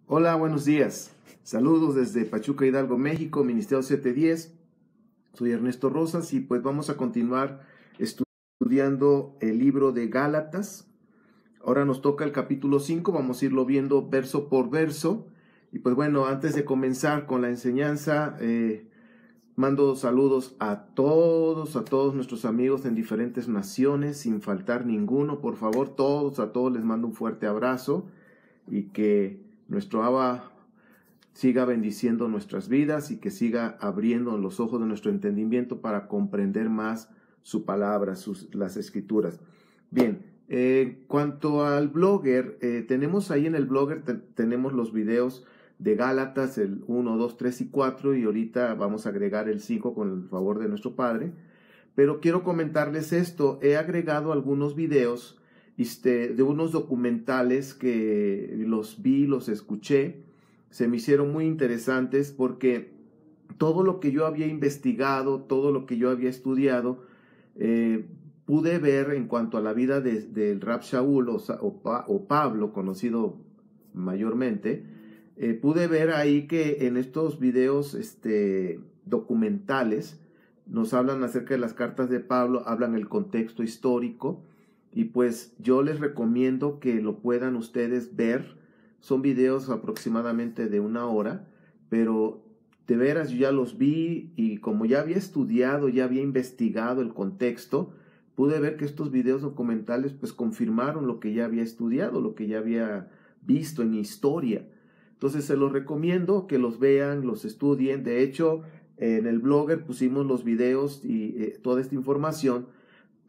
Hola, buenos días. Saludos desde Pachuca, Hidalgo, México, Ministerio 710. Soy Ernesto Rosas y pues vamos a continuar estudiando el libro de Gálatas. Ahora nos toca el capítulo 5, vamos a irlo viendo verso por verso. Y pues bueno, antes de comenzar con la enseñanza, mando saludos a todos nuestros amigos en diferentes naciones, sin faltar ninguno. Por favor, a todos les mando un fuerte abrazo y que nuestro Abba siga bendiciendo nuestras vidas y que siga abriendo los ojos de nuestro entendimiento para comprender más su palabra, las escrituras. Bien, cuanto al blogger, tenemos ahí en el blogger, tenemos los videos de Gálatas, el 1, 2, 3 y 4, y ahorita vamos a agregar el 5 con el favor de nuestro Padre. Pero quiero comentarles esto, he agregado algunos videos de unos documentales que los vi, los escuché, se me hicieron muy interesantes porque todo lo que yo había investigado, todo lo que yo había estudiado, pude ver en cuanto a la vida del Rab Shaul o Pablo, conocido mayormente, pude ver ahí que en estos videos documentales nos hablan acerca de las cartas de Pablo, hablan el contexto histórico, y pues yo les recomiendo que lo puedan ustedes ver. Son videos aproximadamente de 1 hora, pero de veras yo ya los vi y como ya había estudiado, ya había investigado el contexto, pude ver que estos videos documentales pues confirmaron lo que ya había estudiado, lo que ya había visto en historia. Entonces se los recomiendo que los vean, los estudien. De hecho, en el blogger pusimos los videos y toda esta información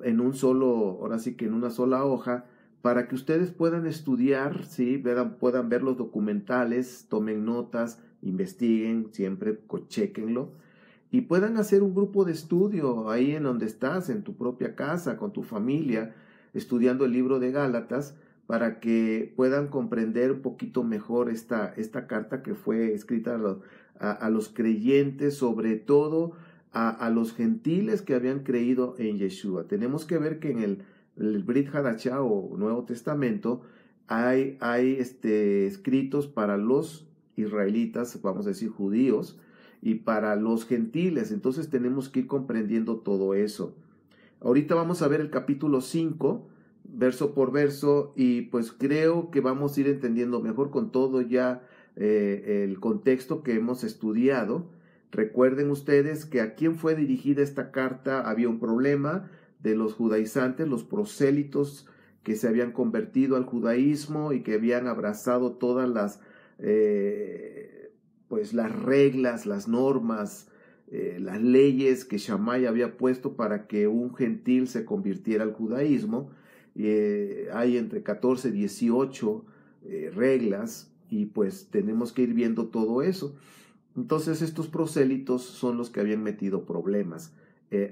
en ahora sí que en una sola hoja, para que ustedes puedan estudiar, ¿sí? Puedan ver los documentales, tomen notas, investiguen, siempre chequenlo, y puedan hacer un grupo de estudio ahí en donde estás, en tu propia casa, con tu familia, estudiando el libro de Gálatas, para que puedan comprender un poquito mejor esta carta que fue escrita a los creyentes, sobre todo a los gentiles que habían creído en Yeshua. Tenemos que ver que en el Brit Hadashah o Nuevo Testamento hay escritos para los israelitas, vamos a decir judíos, y para los gentiles. Entonces tenemos que ir comprendiendo todo eso. Ahorita vamos a ver el capítulo 5, verso por verso, y pues creo que vamos a ir entendiendo mejor con todo ya el contexto que hemos estudiado. Recuerden ustedes que a quién fue dirigida esta carta. Había un problema de los judaizantes, los prosélitos que se habían convertido al judaísmo y que habían abrazado todas pues las reglas, las normas, las leyes que Shammai había puesto para que un gentil se convirtiera al judaísmo. Hay entre 14 y 18 reglas, y pues tenemos que ir viendo todo eso. Entonces estos prosélitos son los que habían metido problemas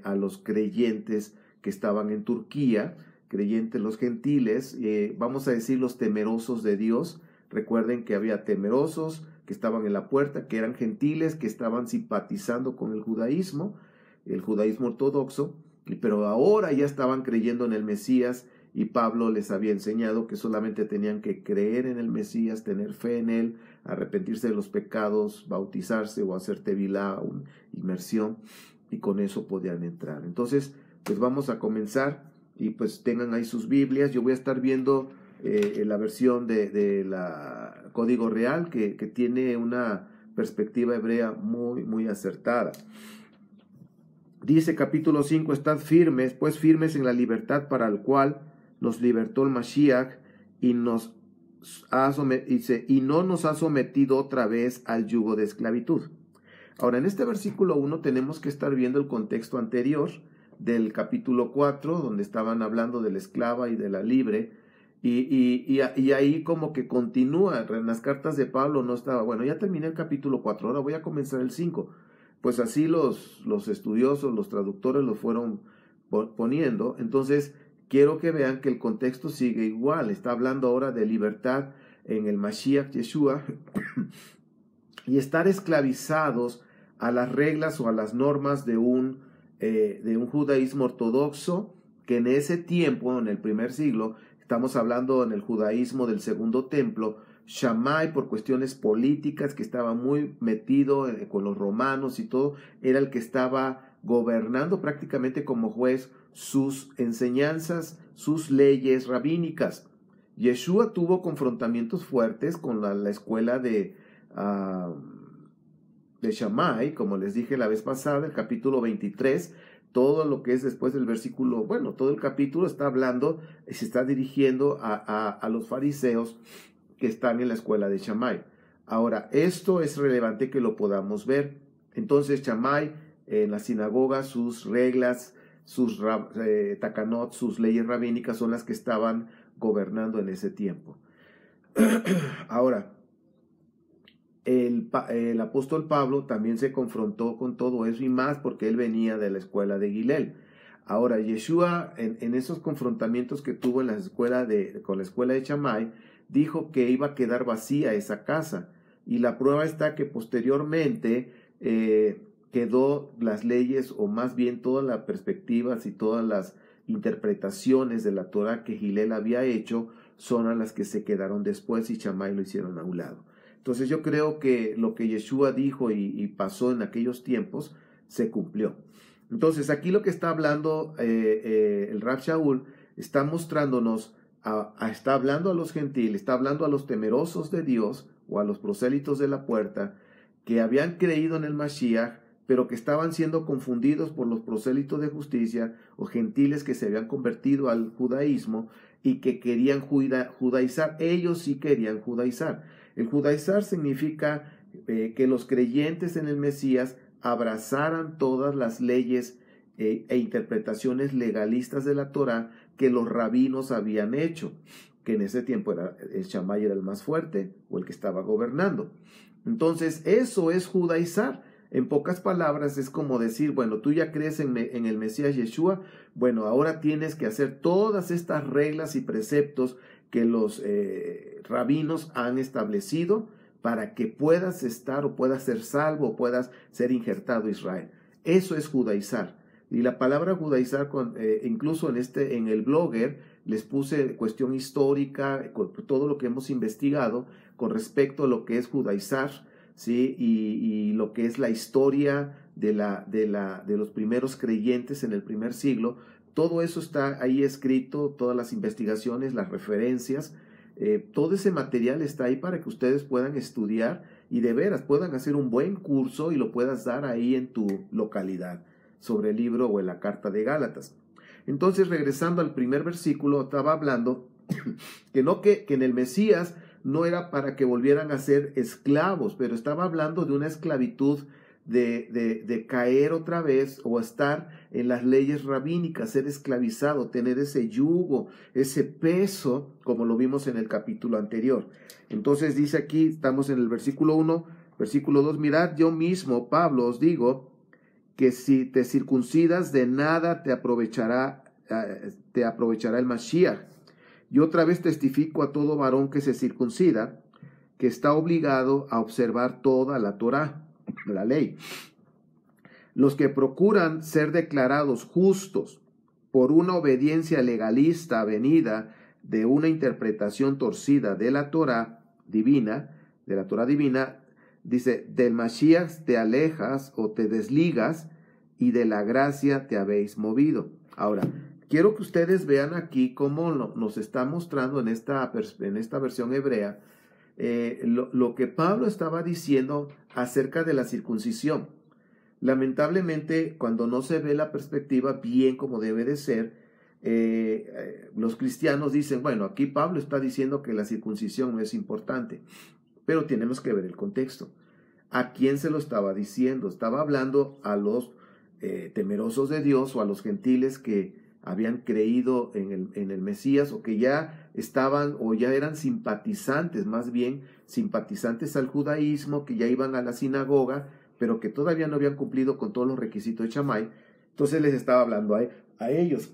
a los creyentes que estaban en Turquía, creyentes los gentiles, vamos a decir los temerosos de Dios. Recuerden que había temerosos que estaban en la puerta, que eran gentiles, que estaban simpatizando con el judaísmo ortodoxo, pero ahora ya estaban creyendo en el Mesías, y Pablo les había enseñado que solamente tenían que creer en el Mesías, tener fe en él, arrepentirse de los pecados, bautizarse o hacer tevilá, inmersión, y con eso podían entrar. Entonces, pues vamos a comenzar, y pues tengan ahí sus Biblias. Yo voy a estar viendo la versión de la Código Real, que tiene una perspectiva hebrea muy acertada. Dice capítulo 5, estad firmes, pues firmes en la libertad para el cual nos libertó el Mashiach, y no nos ha sometido otra vez al yugo de esclavitud. Ahora, en este versículo 1 tenemos que estar viendo el contexto anterior del capítulo 4, donde estaban hablando de la esclava y de la libre, y ahí como que continúa. En las cartas de Pablo no estaba, bueno, ya terminé el capítulo 4, ahora voy a comenzar el 5. Pues así los estudiosos, los traductores lo fueron poniendo. Entonces, quiero que vean que el contexto sigue igual. Está hablando ahora de libertad en el Mashiach Yeshua y estar esclavizados a las reglas o a las normas de un judaísmo ortodoxo, que en ese tiempo, en el primer siglo, estamos hablando en el judaísmo del Segundo Templo, Shammai, por cuestiones políticas, que estaba muy metido con los romanos y todo, era el que estaba gobernando prácticamente como juez sus enseñanzas, sus leyes rabínicas. Yeshua tuvo confrontamientos fuertes con la escuela de Shammai, como les dije la vez pasada, el capítulo 23, todo lo que es después del versículo, bueno, todo el capítulo está hablando, se está dirigiendo a los fariseos que están en la escuela de Shammai. Ahora, esto es relevante que lo podamos ver. Entonces, Shammai, en la sinagoga, sus reglas, sus takanot, sus leyes rabínicas son las que estaban gobernando en ese tiempo. Ahora, el apóstol Pablo también se confrontó con todo eso y más porque él venía de la escuela de Gilel. Ahora, Yeshua, en esos confrontamientos que tuvo en con la escuela de Shammai, dijo que iba a quedar vacía esa casa. Y la prueba está que posteriormente quedó las leyes, o más bien todas las perspectivas y todas las interpretaciones de la Torah que Gilel había hecho, son a las que se quedaron después y Shammai lo hicieron a un lado. Entonces yo creo que lo que Yeshua dijo y pasó en aquellos tiempos se cumplió. Entonces aquí lo que está hablando el Rab Shaul está mostrándonos, está hablando a los gentiles, está hablando a los temerosos de Dios o a los prosélitos de la puerta que habían creído en el Mashiach, pero que estaban siendo confundidos por los prosélitos de justicia o gentiles que se habían convertido al judaísmo y que querían judaizar. Ellos sí querían judaizar. El judaizar significa que los creyentes en el Mesías abrazaran todas las leyes e interpretaciones legalistas de la Torah que los rabinos habían hecho, que en ese tiempo el Shammai era el más fuerte o el que estaba gobernando. Entonces eso es judaizar. En pocas palabras es como decir, bueno, tú ya crees en el Mesías Yeshua, bueno, ahora tienes que hacer todas estas reglas y preceptos que los rabinos han establecido para que puedas estar o puedas ser salvo o puedas ser injertado a Israel. Eso es judaizar. Y la palabra judaizar, incluso en el blogger, les puse cuestión histórica, todo lo que hemos investigado con respecto a lo que es judaizar, ¿sí? Y lo que es la historia de los primeros creyentes en el primer siglo. Todo eso está ahí escrito, todas las investigaciones, las referencias, todo ese material está ahí para que ustedes puedan estudiar y de veras puedan hacer un buen curso y lo puedas dar ahí en tu localidad sobre el libro o en la carta de Gálatas. Entonces, regresando al primer versículo, estaba hablando que en el Mesías no era para que volvieran a ser esclavos, pero estaba hablando de una esclavitud de caer otra vez o estar en las leyes rabínicas, ser esclavizado, tener ese yugo, ese peso, como lo vimos en el capítulo anterior. Entonces dice aquí, estamos en el versículo 1, versículo 2, mirad, yo mismo, Pablo, os digo que si te circuncidas de nada te aprovechará el Mashiach. Y otra vez testifico a todo varón que se circuncida, que está obligado a observar toda la Torá, la ley. Los que procuran ser declarados justos por una obediencia legalista venida de una interpretación torcida de la Torá divina, dice, del Mashiach te alejas o te desligas y de la gracia te habéis movido. Ahora, quiero que ustedes vean aquí cómo nos está mostrando en esta versión hebrea lo que Pablo estaba diciendo acerca de la circuncisión. Lamentablemente, cuando no se ve la perspectiva bien como debe de ser, los cristianos dicen, bueno, aquí Pablo está diciendo que la circuncisión no es importante, pero tenemos que ver el contexto. ¿A quién se lo estaba diciendo? Estaba hablando a los temerosos de Dios o a los gentiles que habían creído en el Mesías o que ya estaban o ya eran simpatizantes, más bien simpatizantes al judaísmo, que ya iban a la sinagoga, pero que todavía no habían cumplido con todos los requisitos de Shammai. Entonces les estaba hablando a ellos.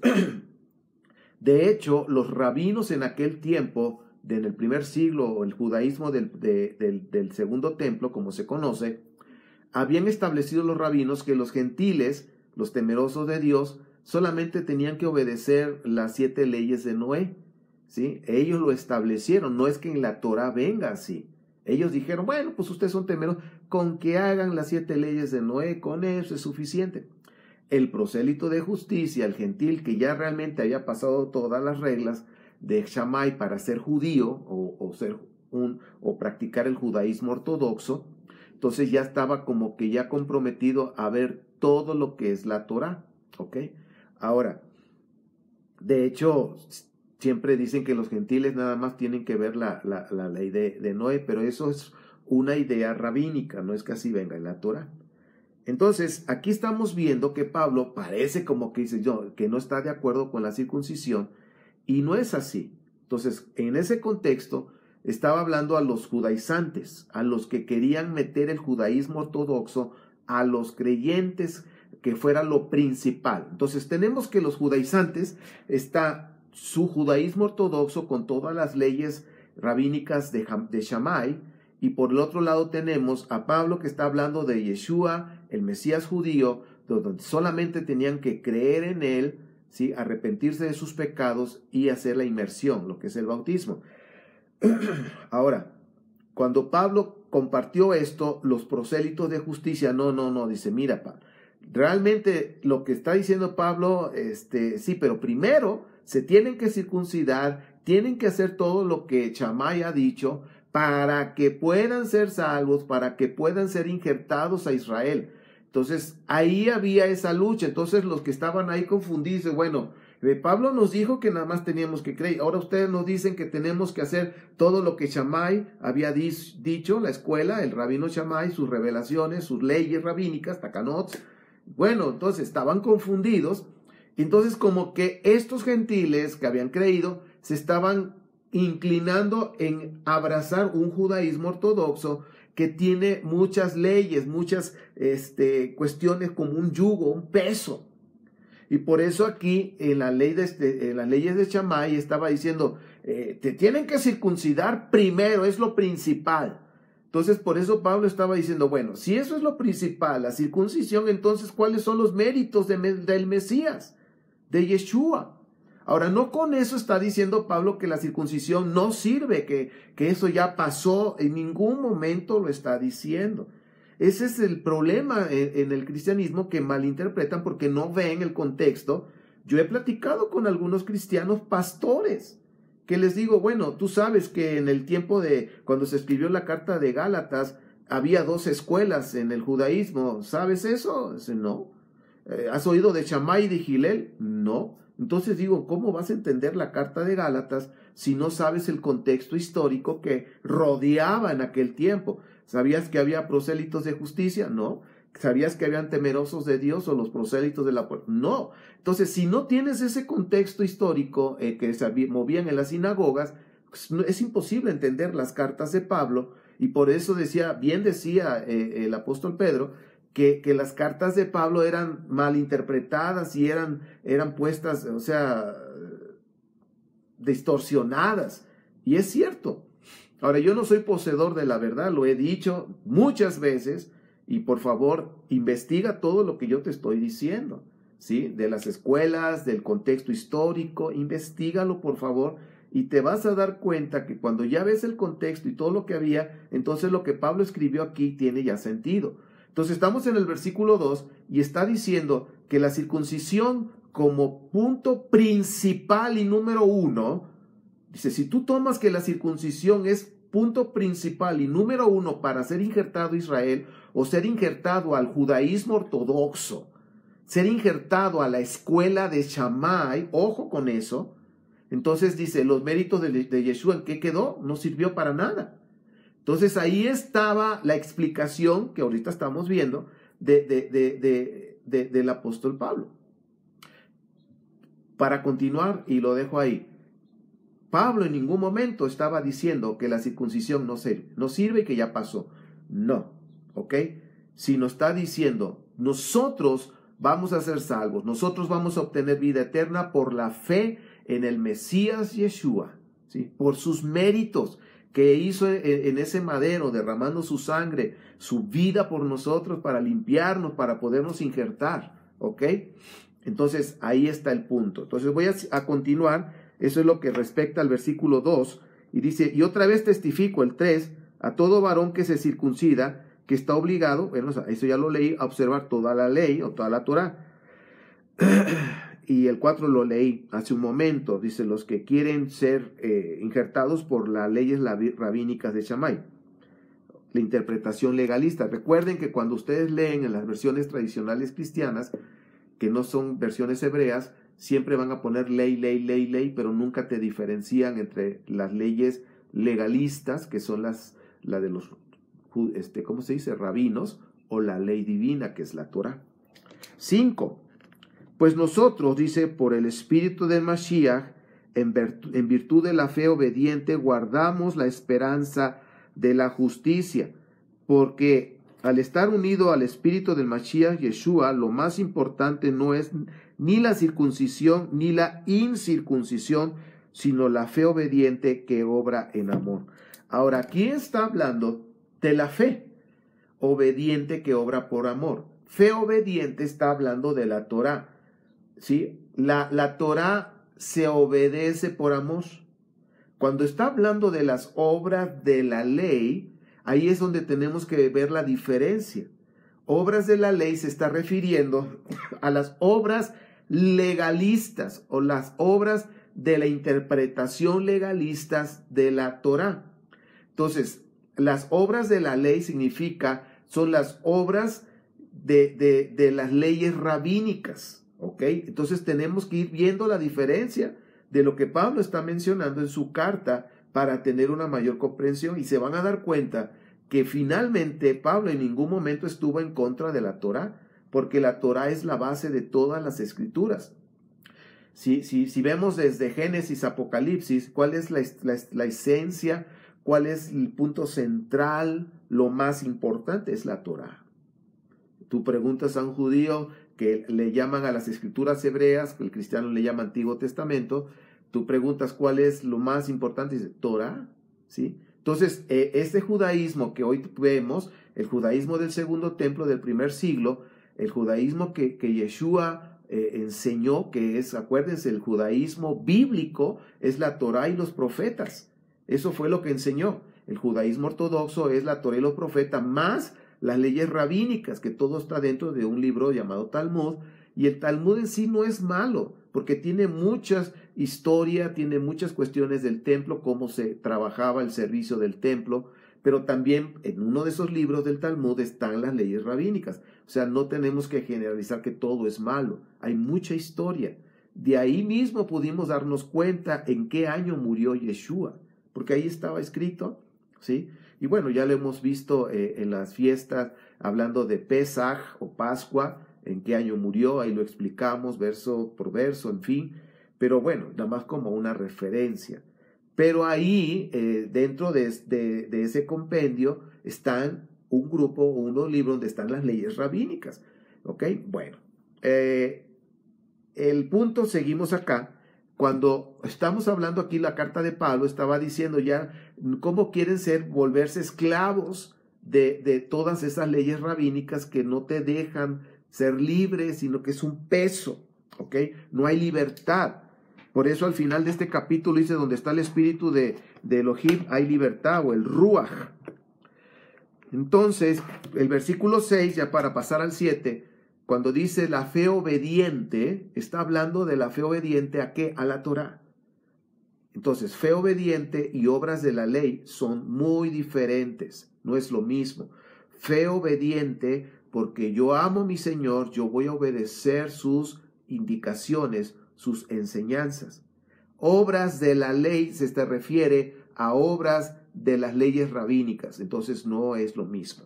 De hecho, los rabinos en aquel tiempo, en el primer siglo, o el judaísmo del segundo templo, como se conoce, habían establecido los rabinos que los gentiles, los temerosos de Dios, solamente tenían que obedecer las 7 leyes de Noé, ¿sí? Ellos lo establecieron, no es que en la Torá venga así. Ellos dijeron, bueno, pues ustedes son temerosos, con que hagan las 7 leyes de Noé, con eso es suficiente. El prosélito de justicia, el gentil que ya realmente había pasado todas las reglas de Shammai para ser judío o practicar el judaísmo ortodoxo, entonces ya estaba como que ya comprometido a ver todo lo que es la Torá, ¿ok? Ahora, de hecho, siempre dicen que los gentiles nada más tienen que ver la ley de Noé, pero eso es una idea rabínica, no es que así venga en la Torá. Entonces, aquí estamos viendo que Pablo parece como que dice yo, que no está de acuerdo con la circuncisión, y no es así. Entonces, en ese contexto, estaba hablando a los judaizantes, a los que querían meter el judaísmo ortodoxo a los creyentes, que fuera lo principal. Entonces, tenemos que los judaizantes está su judaísmo ortodoxo con todas las leyes rabínicas de Shammai, y por el otro lado tenemos a Pablo que está hablando de Yeshua, el Mesías judío, donde solamente tenían que creer en él, ¿sí? Arrepentirse de sus pecados y hacer la inmersión, lo que es el bautismo. Ahora, cuando Pablo compartió esto, los prosélitos de justicia, no, dice, mira, realmente lo que está diciendo Pablo, sí, pero primero se tienen que circuncidar, tienen que hacer todo lo que Shammai ha dicho, para que puedan ser salvos, para que puedan ser injertados a Israel. Entonces, ahí había esa lucha. Entonces, los que estaban ahí confundidos, bueno, Pablo nos dijo que nada más teníamos que creer. Ahora ustedes nos dicen que tenemos que hacer todo lo que Shammai había dicho, la escuela, el rabino Shammai, sus revelaciones, sus leyes rabínicas, takanot. Bueno, entonces estaban confundidos. Entonces, como que estos gentiles que habían creído se estaban inclinando en abrazar un judaísmo ortodoxo que tiene muchas leyes, muchas cuestiones como un yugo, un peso. Y por eso aquí en las leyes de Shammai estaba diciendo, te tienen que circuncidar primero, es lo principal. Entonces por eso Pablo estaba diciendo, bueno, si eso es lo principal, la circuncisión, entonces ¿cuáles son los méritos del Mesías, de Yeshua? Ahora, no con eso está diciendo Pablo que la circuncisión no sirve, que eso ya pasó, en ningún momento lo está diciendo. Ese es el problema en el cristianismo, que malinterpretan porque no ven el contexto. Yo he platicado con algunos cristianos pastores que les digo, bueno, tú sabes que en el tiempo de cuando se escribió la carta de Gálatas había 2 escuelas en el judaísmo. ¿Sabes eso? Dice, no. ¿Has oído de Shammai y de Hillel? No. Entonces digo, ¿cómo vas a entender la carta de Gálatas si no sabes el contexto histórico que rodeaba en aquel tiempo? ¿Sabías que había prosélitos de justicia? No. ¿Sabías que habían temerosos de Dios o los prosélitos de la puerta? No. Entonces, si no tienes ese contexto histórico que se movían en las sinagogas, pues es imposible entender las cartas de Pablo, y por eso decía el apóstol Pedro, que las cartas de Pablo eran malinterpretadas y eran puestas, o sea, distorsionadas. Y es cierto. Ahora, yo no soy poseedor de la verdad, lo he dicho muchas veces, y por favor, investiga todo lo que yo te estoy diciendo, ¿sí? De las escuelas, del contexto histórico, investígalo, por favor, y te vas a dar cuenta que cuando ya ves el contexto y todo lo que había, entonces lo que Pablo escribió aquí tiene ya sentido. Entonces estamos en el versículo 2 y está diciendo que la circuncisión como punto principal y número 1, dice, si tú tomas que la circuncisión es punto principal y número 1 para ser injertado a Israel o ser injertado al judaísmo ortodoxo, ser injertado a la escuela de Shammai, ojo con eso, entonces dice, los méritos de Yeshua, ¿en qué quedó? No sirvió para nada. Entonces ahí estaba la explicación que ahorita estamos viendo del apóstol Pablo. Para continuar, y lo dejo ahí, Pablo en ningún momento estaba diciendo que la circuncisión no sirve y que ya pasó. No, ¿ok? Sino está diciendo, nosotros vamos a ser salvos, nosotros vamos a obtener vida eterna por la fe en el Mesías Yeshua, ¿sí? Por sus méritos que hizo en ese madero, derramando su sangre, su vida por nosotros para limpiarnos, para podernos injertar, ¿ok? Entonces, ahí está el punto. Entonces, voy a continuar Eso es lo que respecta al versículo 2. Y dice, y otra vez testifico, el 3, a todo varón que se circuncida, que está obligado, bueno, eso ya lo leí, a observar toda la ley o toda la Torá. Y el 4 lo leí hace un momento, dice, los que quieren ser injertados por las leyes rabínicas de Shammai. La interpretación legalista. Recuerden que cuando ustedes leen en las versiones tradicionales cristianas, que no son versiones hebreas, siempre van a poner ley, ley, ley, ley, pero nunca te diferencian entre las leyes legalistas, que son la de los, ¿cómo se dice? Rabinos, o la ley divina, que es la Torah. 5. Pues nosotros, dice, por el espíritu del Mashiach, en virtud de la fe obediente, guardamos la esperanza de la justicia, porque al estar unido al espíritu del Mashiach Yeshua, lo más importante no es ni la circuncisión ni la incircuncisión, sino la fe obediente que obra en amor. Ahora, aquí está hablando de la fe obediente que obra por amor. Fe obediente está hablando de la Torá, ¿sí? La Torá se obedece por amor. Cuando está hablando de las obras de la ley, ahí es donde tenemos que ver la diferencia. Obras de la ley se está refiriendo a las obras legalistas o las obras de la interpretación legalistas de la Torá. Entonces, las obras de la ley son las obras de las leyes rabínicas, ¿ok? Entonces tenemos que ir viendo la diferencia de lo que Pablo está mencionando en su carta para tener una mayor comprensión, y se van a dar cuenta que finalmente Pablo en ningún momento estuvo en contra de la Torá, porque la Torá es la base de todas las escrituras. Si vemos desde Génesis, Apocalipsis, ¿cuál es la esencia? ¿Cuál es el punto central? Lo más importante es la Torá. Tú preguntas a un judío que le llaman a las escrituras hebreas, que el cristiano le llama Antiguo Testamento, tú preguntas cuál es lo más importante, y dice, Torá, ¿sí? Entonces, este judaísmo que hoy vemos, el judaísmo del segundo templo del primer siglo, el judaísmo que Yeshua enseñó, que es, acuérdense, el judaísmo bíblico, es la Torá y los profetas. Eso fue lo que enseñó. El judaísmo ortodoxo es la Torá y los profetas, más las leyes rabínicas, que todo está dentro de un libro llamado Talmud, y el Talmud en sí no es malo, porque tiene muchas historias, tiene muchas cuestiones del templo, cómo se trabajaba el servicio del templo, pero también en uno de esos libros del Talmud están las leyes rabínicas. O sea, no tenemos que generalizar que todo es malo, hay mucha historia. De ahí mismo pudimos darnos cuenta en qué año murió Yeshua, porque ahí estaba escrito, ¿sí? Y bueno, ya lo hemos visto en las fiestas, hablando de Pesaj o Pascua, en qué año murió, ahí lo explicamos verso por verso, en fin. Pero bueno, nada más como una referencia. Pero ahí, dentro de ese compendio, están un grupo o unos libros donde están las leyes rabínicas. ¿Ok? Bueno, el punto, seguimos acá. Cuando estamos hablando aquí, la carta de Pablo estaba diciendo ya cómo quieren volverse esclavos de todas esas leyes rabínicas que no te dejan ser libre, sino que es un peso, ¿ok? No hay libertad. Por eso al final de este capítulo dice, donde está el espíritu de Elohim, hay libertad, o el Ruach. Entonces, el versículo 6, ya para pasar al 7, cuando dice la fe obediente, está hablando de la fe obediente ¿a qué? A la Torá. Entonces, fe obediente y obras de la ley son muy diferentes, no es lo mismo. Fe obediente, porque yo amo a mi Señor, yo voy a obedecer sus indicaciones, sus enseñanzas. Obras de la ley se refiere a obras de las leyes rabínicas, entonces no es lo mismo.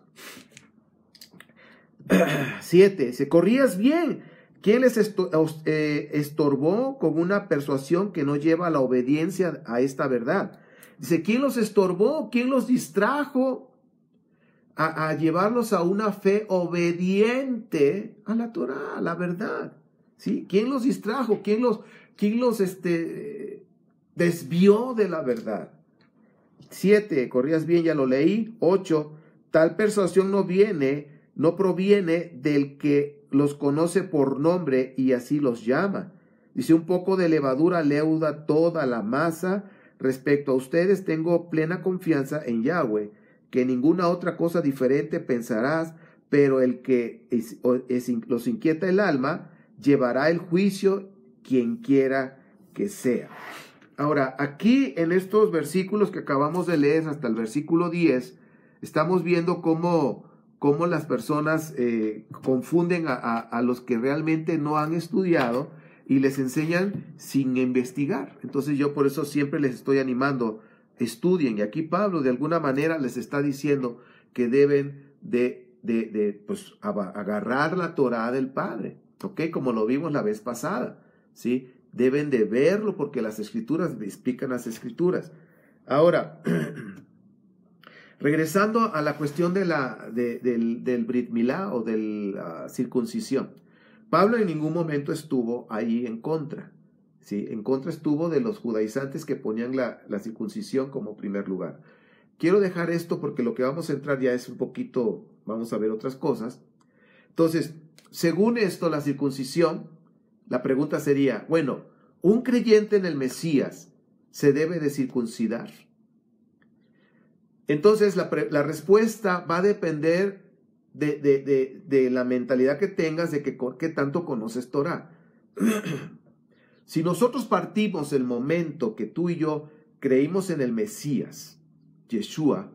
7. Se corrías bien. ¿Quién les estorbó con una persuasión que no lleva a la obediencia a esta verdad? Dice, ¿quién los estorbó? ¿Quién los distrajo a llevarlos a una fe obediente a la Torá, a la verdad? ¿Sí? ¿Quién los distrajo? ¿Quién los desvió de la verdad? 7. Corrías bien, ya lo leí. 8. Tal persuasión no proviene del que los conoce por nombre y así los llama, Dice, un poco de levadura leuda toda la masa. Respecto a ustedes, tengo plena confianza en Yahweh, que ninguna otra cosa diferente pensarás, pero el que los inquieta el alma, llevará el juicio quien quiera que sea. Ahora, aquí en estos versículos que acabamos de leer hasta el versículo 10, estamos viendo cómo las personas confunden a los que realmente no han estudiado y les enseñan sin investigar. Entonces yo por eso siempre les estoy animando, estudien. Y aquí Pablo de alguna manera les está diciendo que deben pues, agarrar la Torá del Padre, ¿ok? Como lo vimos la vez pasada, ¿sí? Deben de verlo porque las Escrituras explican las Escrituras. Ahora, regresando a la cuestión del Brit Milá o de la circuncisión. Pablo en ningún momento estuvo ahí en contra, ¿sí? En contra estuvo de los judaizantes que ponían la circuncisión como primer lugar. Quiero dejar esto porque lo que vamos a entrar ya es un poquito, vamos a ver otras cosas. Entonces, según esto, la circuncisión, la pregunta sería, bueno, ¿un creyente en el Mesías se debe de circuncidar? Entonces, la respuesta va a depender de la mentalidad que tengas, de qué tanto conoces Torah. Si nosotros partimos el momento que tú y yo creímos en el Mesías, Yeshua,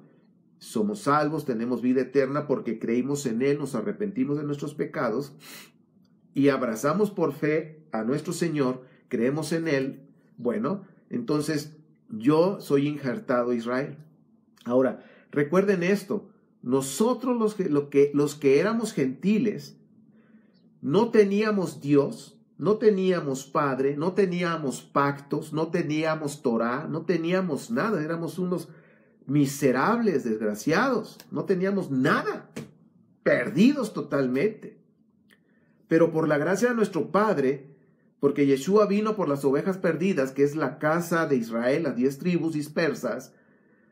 somos salvos, tenemos vida eterna porque creímos en Él, nos arrepentimos de nuestros pecados y abrazamos por fe a nuestro Señor, creemos en Él, bueno, entonces yo soy injertado a Israel. Ahora, recuerden esto, nosotros los que éramos gentiles, no teníamos Dios, no teníamos Padre, no teníamos pactos, no teníamos Torá, no teníamos nada, éramos unos miserables, desgraciados, no teníamos nada, perdidos totalmente. Pero por la gracia de nuestro Padre, porque Yeshua vino por las ovejas perdidas, que es la casa de Israel, las 10 tribus dispersas,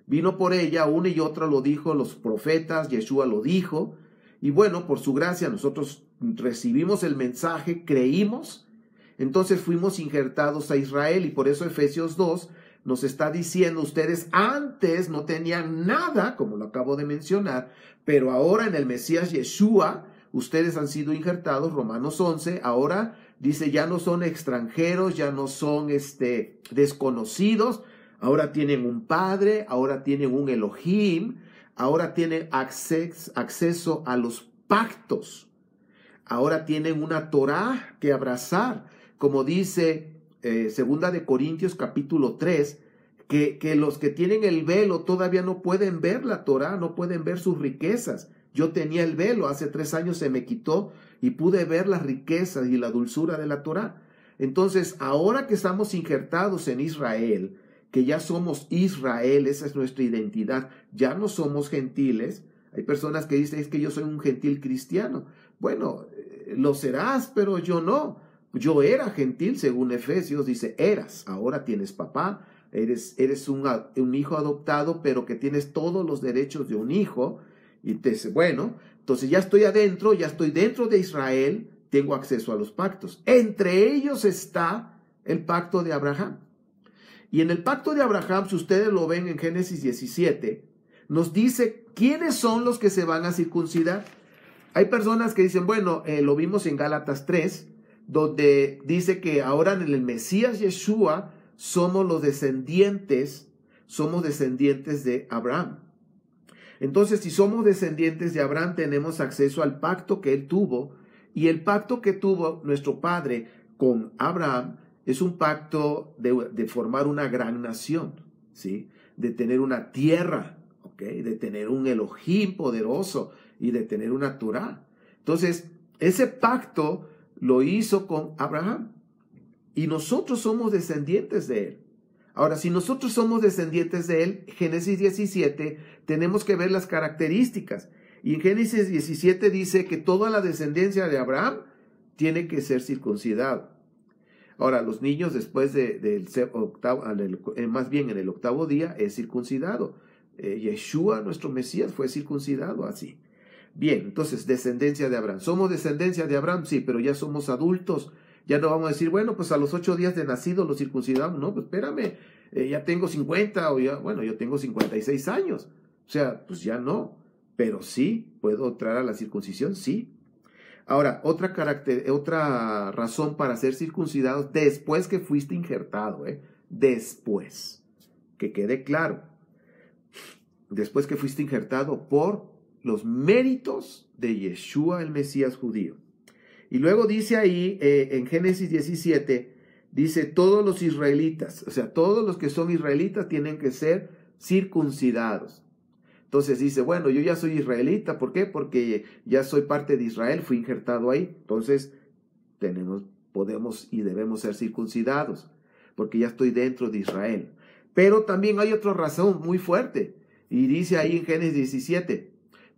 vino por ella, una y otra lo dijo los profetas, Yeshua lo dijo, y bueno, por su gracia nosotros recibimos el mensaje, creímos, entonces fuimos injertados a Israel, y por eso Efesios 2 nos está diciendo, ustedes antes no tenían nada, como lo acabo de mencionar, pero ahora en el Mesías Yeshua, ustedes han sido injertados, Romanos 11, ahora dice, ya no son extranjeros, ya no son desconocidos, ahora tienen un Padre, ahora tienen un Elohim, ahora tienen acceso a los pactos, ahora tienen una Torá que abrazar, como dice Segunda de Corintios capítulo 3, que los que tienen el velo todavía no pueden ver la Torá, no pueden ver sus riquezas. Yo tenía el velo, hace 3 años se me quitó y pude ver las riquezas y la dulzura de la Torá. Entonces, ahora que estamos injertados en Israel, que ya somos Israel, esa es nuestra identidad, ya no somos gentiles. Hay personas que dicen, es que yo soy un gentil cristiano. Bueno, lo serás, pero yo no. Yo era gentil, según Efesios, dice, eras, ahora tienes papá, eres un hijo adoptado, pero que tienes todos los derechos de un hijo. Y te dice, bueno, entonces ya estoy adentro, ya estoy dentro de Israel, tengo acceso a los pactos. Entre ellos está el pacto de Abraham. Y en el pacto de Abraham, si ustedes lo ven en Génesis 17, nos dice quiénes son los que se van a circuncidar. Hay personas que dicen, bueno, lo vimos en Gálatas 3, donde dice que ahora en el Mesías Yeshua somos los descendientes, somos descendientes de Abraham. Entonces, si somos descendientes de Abraham, tenemos acceso al pacto que él tuvo, y el pacto que tuvo nuestro padre con Abraham es un pacto de formar una gran nación, ¿sí? De tener una tierra, ¿ok? De tener un Elohim poderoso y de tener una Torá. Entonces, ese pacto lo hizo con Abraham y nosotros somos descendientes de él. Ahora, si nosotros somos descendientes de él, Génesis 17, tenemos que ver las características. Y en Génesis 17 dice que toda la descendencia de Abraham tiene que ser circuncidada. Ahora, los niños después más bien en el 8º día es circuncidado. Yeshua, nuestro Mesías, fue circuncidado así. Bien, entonces, descendencia de Abraham. ¿Somos descendencia de Abraham? Sí, pero ya somos adultos. Ya no vamos a decir, bueno, pues a los 8 días de nacido lo circuncidamos. No, pues espérame, ya tengo 50 o ya, bueno, yo tengo 56 años. O sea, pues ya no. Pero sí, ¿puedo entrar a la circuncisión? Sí. Ahora, otra razón para ser circuncidados después que fuiste injertado, después, que quede claro, después que fuiste injertado por los méritos de Yeshua el Mesías judío. Y luego dice ahí, en Génesis 17, dice todos los israelitas, o sea, todos los que son israelitas tienen que ser circuncidados. Entonces dice, bueno, yo ya soy israelita, ¿por qué? Porque ya soy parte de Israel, fui injertado ahí. Entonces podemos y debemos ser circuncidados, porque ya estoy dentro de Israel. Pero también hay otra razón muy fuerte, y dice ahí en Génesis 17,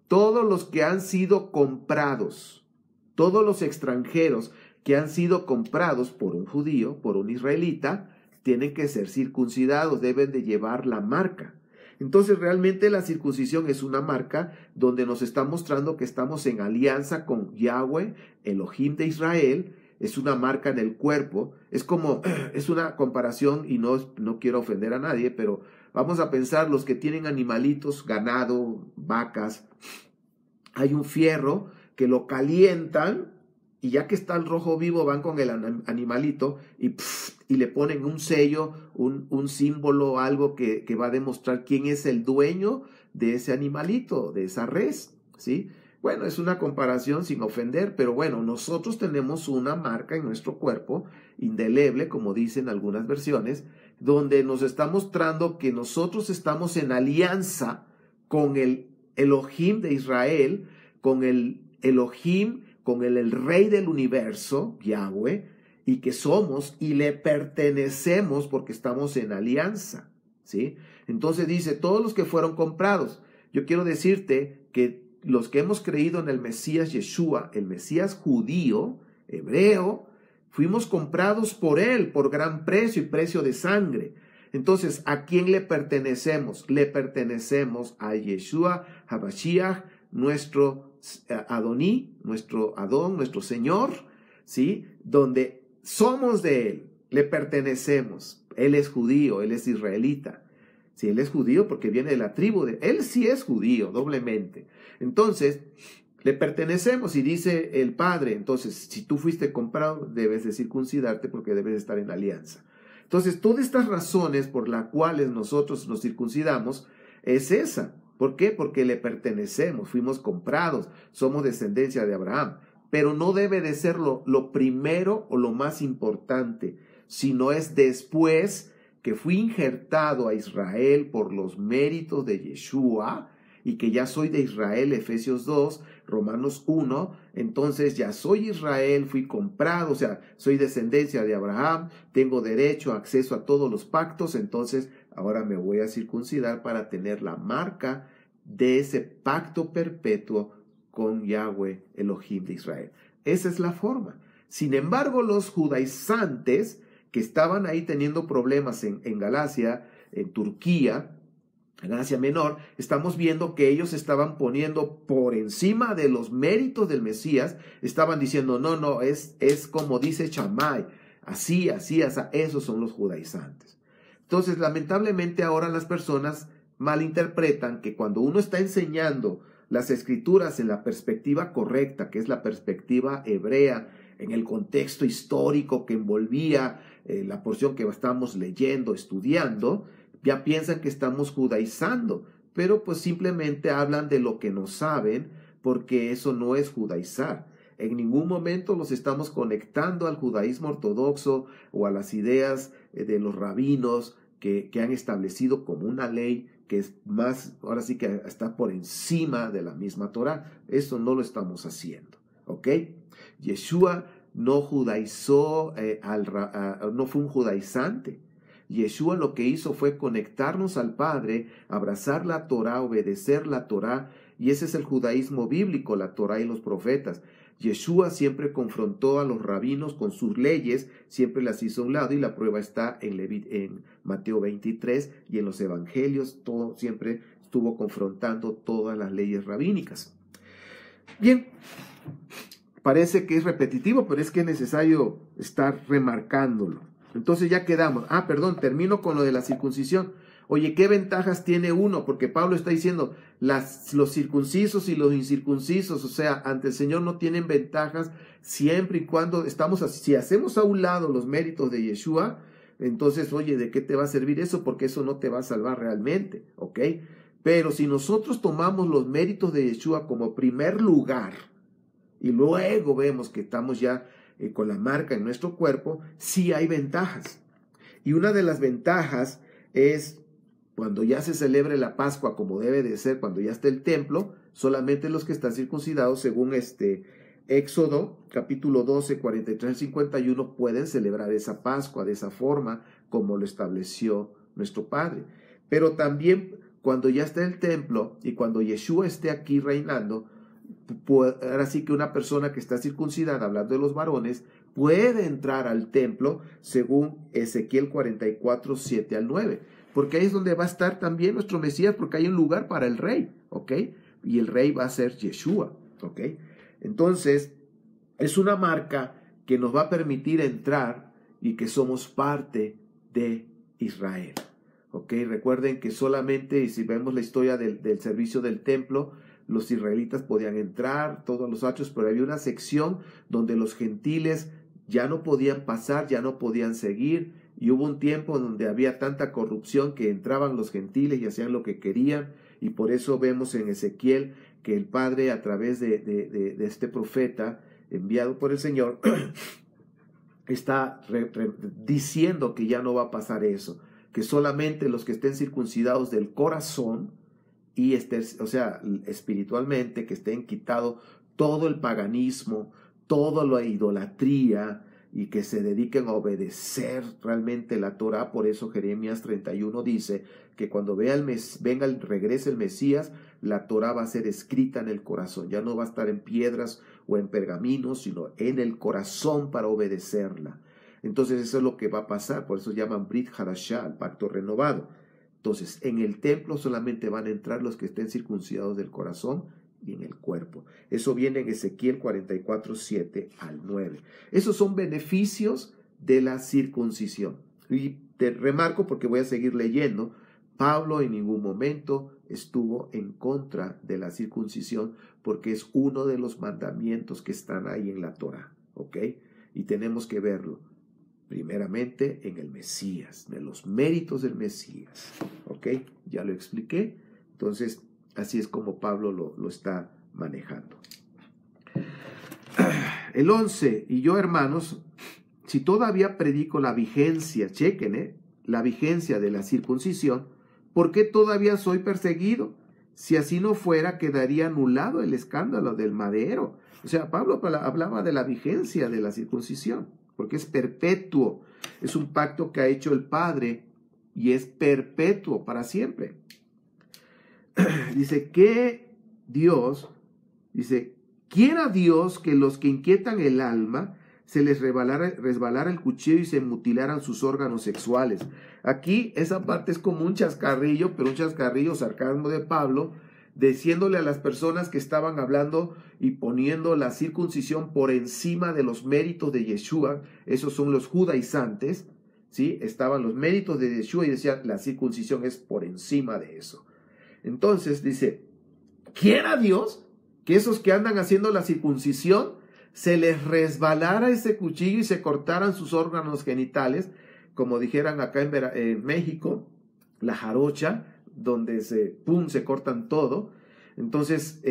todos los que han sido comprados, todos los extranjeros que han sido comprados por un judío, por un israelita, tienen que ser circuncidados, deben de llevar la marca. Entonces realmente la circuncisión es una marca donde nos está mostrando que estamos en alianza con Yahweh, Elohim de Israel. Es una marca en el cuerpo. Es una comparación y no quiero ofender a nadie, pero vamos a pensar los que tienen animalitos, ganado, vacas. Hay un fierro que lo calientan y ya que está el rojo vivo van con el animalito y le ponen un sello, un símbolo, algo que va a demostrar quién es el dueño de ese animalito, de esa res, ¿sí? Bueno, es una comparación sin ofender, pero bueno, nosotros tenemos una marca en nuestro cuerpo, indeleble, como dicen algunas versiones, donde nos está mostrando que nosotros estamos en alianza con el Elohim de Israel, con el Elohim, con el Rey del universo, Yahweh, y que somos y le pertenecemos porque estamos en alianza, ¿sí? Entonces dice, todos los que fueron comprados. Yo quiero decirte que los que hemos creído en el Mesías Yeshua, el Mesías judío, hebreo, fuimos comprados por él, por gran precio y precio de sangre. Entonces, ¿a quién le pertenecemos? Le pertenecemos a Yeshua HaMashiach, nuestro Adoní, nuestro Adón, nuestro Señor, ¿sí? Donde somos de él, le pertenecemos. Él es judío, él es israelita. Si él es judío porque viene de la tribu de él, sí es judío, doblemente. Entonces, le pertenecemos y dice el Padre, entonces, si tú fuiste comprado, debes de circuncidarte porque debes estar en alianza. Entonces, todas estas razones por las cuales nosotros nos circuncidamos es esa. ¿Por qué? Porque le pertenecemos, fuimos comprados, somos descendencia de Abraham. Pero no debe de ser lo primero o lo más importante, sino es después que fui injertado a Israel por los méritos de Yeshua y que ya soy de Israel, Efesios 2, Romanos 1, entonces ya soy Israel, fui comprado, o sea, soy descendencia de Abraham, tengo derecho, acceso a todos los pactos, entonces ahora me voy a circuncidar para tener la marca de ese pacto perpetuo con Yahweh, Elohim de Israel. Esa es la forma. Sin embargo, los judaizantes que estaban ahí teniendo problemas en Galacia, en Turquía, en Asia Menor, estamos viendo que ellos estaban poniendo por encima de los méritos del Mesías, estaban diciendo, no, es como dice Shammai, así, esos son los judaizantes. Entonces, lamentablemente ahora las personas malinterpretan que cuando uno está enseñando las escrituras en la perspectiva correcta, que es la perspectiva hebrea, en el contexto histórico que envolvía la porción que estamos leyendo, estudiando, ya piensan que estamos judaizando, pero pues simplemente hablan de lo que no saben, porque eso no es judaizar. En ningún momento los estamos conectando al judaísmo ortodoxo o a las ideas de los rabinos que han establecido como una ley que es más, ahora sí que está por encima de la misma Torah. Eso no lo estamos haciendo, ¿ok? Yeshua no judaizó, no fue un judaizante. Yeshua lo que hizo fue conectarnos al Padre, abrazar la Torah, obedecer la Torah, y ese es el judaísmo bíblico, la Torah y los profetas. Yeshua siempre confrontó a los rabinos con sus leyes, siempre las hizo a un lado, y la prueba está en Mateo 23 y en los evangelios, todo siempre estuvo confrontando todas las leyes rabínicas. Bien, parece que es repetitivo, pero es que es necesario estar remarcándolo. Entonces ya quedamos. Termino con lo de la circuncisión. Oye, ¿qué ventajas tiene uno? Porque Pablo está diciendo, los circuncisos y los incircuncisos, o sea, ante el Señor no tienen ventajas siempre y cuando si hacemos a un lado los méritos de Yeshua, entonces, oye, ¿de qué te va a servir eso? Porque eso no te va a salvar realmente, ¿ok? Pero si nosotros tomamos los méritos de Yeshua como primer lugar y luego vemos que estamos ya con la marca en nuestro cuerpo, sí hay ventajas. Y una de las ventajas es cuando ya se celebre la Pascua como debe de ser, cuando ya esté el templo, solamente los que están circuncidados, según Éxodo, capítulo 12, 43 al 51, pueden celebrar esa Pascua de esa forma como lo estableció nuestro Padre. Pero también cuando ya esté el templo y cuando Yeshua esté aquí reinando, ahora sí que una persona que está circuncidada, hablando de los varones, puede entrar al templo según Ezequiel 44, 7 al 9. Porque ahí es donde va a estar también nuestro Mesías, porque hay un lugar para el rey, ¿ok? Y el rey va a ser Yeshua, ¿ok? Entonces, es una marca que nos va a permitir entrar y que somos parte de Israel, ¿ok? Recuerden que solamente, y si vemos la historia del servicio del templo, los israelitas podían entrar, todos los atrios, pero había una sección donde los gentiles ya no podían pasar, ya no podían seguir, y hubo un tiempo donde había tanta corrupción que entraban los gentiles y hacían lo que querían, y por eso vemos en Ezequiel que el Padre, a través de este profeta enviado por el Señor, está diciendo que ya no va a pasar eso, que solamente los que estén circuncidados del corazón y espiritualmente, que estén quitado todo el paganismo, toda la idolatría, y que se dediquen a obedecer realmente la Torah. Por eso Jeremías 31 dice que cuando regrese el Mesías, la Torah va a ser escrita en el corazón, ya no va a estar en piedras o en pergaminos, sino en el corazón para obedecerla. Entonces eso es lo que va a pasar, por eso llaman Brit Hadashah, el pacto renovado. Entonces en el templo solamente van a entrar los que estén circuncidados del corazón y en el cuerpo. Eso viene en Ezequiel 44, 7 al 9. Esos son beneficios de la circuncisión. Y te remarco, porque voy a seguir leyendo, Pablo en ningún momento estuvo en contra de la circuncisión, porque es uno de los mandamientos que están ahí en la Torah, ¿ok? Y tenemos que verlo primeramente en el Mesías, de los méritos del Mesías, ¿ok? Ya lo expliqué. Entonces, así es como Pablo lo está manejando. El 11, y yo, hermanos, si todavía predico la vigencia, chequen, la vigencia de la circuncisión, ¿por qué todavía soy perseguido? Si así no fuera, quedaría anulado el escándalo del madero. O sea, Pablo hablaba de la vigencia de la circuncisión, porque es perpetuo. Es un pacto que ha hecho el Padre y es perpetuo para siempre. Dice que Dios, quiera Dios que los que inquietan el alma se les resbalara el cuchillo y se mutilaran sus órganos sexuales. Aquí esa parte es como un chascarrillo, pero un chascarrillo, sarcasmo de Pablo, diciéndole a las personas que estaban hablando y poniendo la circuncisión por encima de los méritos de Yeshua. Esos son los judaizantes, ¿sí? Estaban los méritos de Yeshua y decían la circuncisión es por encima de eso. Entonces dice, quiera Dios que esos que andan haciendo la circuncisión se les resbalara ese cuchillo y se cortaran sus órganos genitales, como dijeran acá en México, la jarocha, donde se cortan todo. Entonces